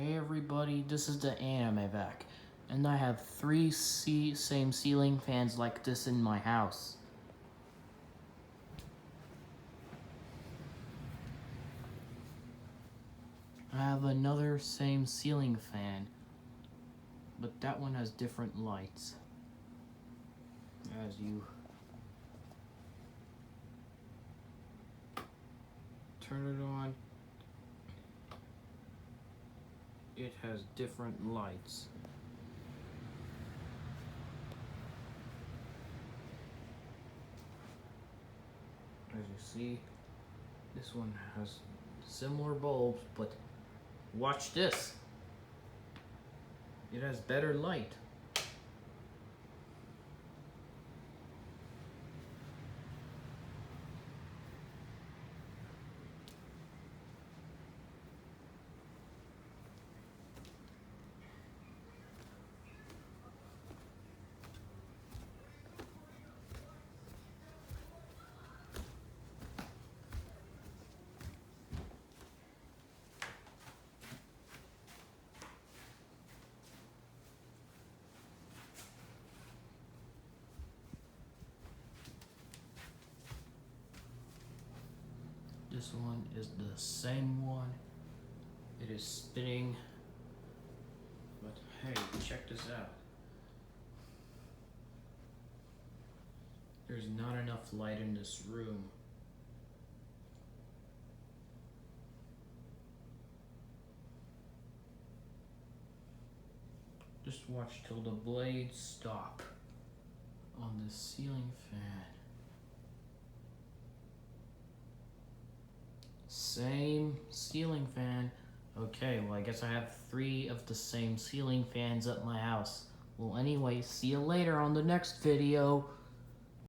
Hey everybody, this is the Animevac, and I have three same ceiling fans like this in my house. I have another same ceiling fan, but that one has different lights. As you turn it on, it has different lights. As you see, this one has similar bulbs, but watch this. It has better light. This one is the same one. It is spinning, but hey, check this out. There's not enough light in this room. Just watch till the blades stop on the ceiling fan. Same ceiling fan. Okay, well I guess I have three of the same ceiling fans at my house. Well anyway, see you later on the next video.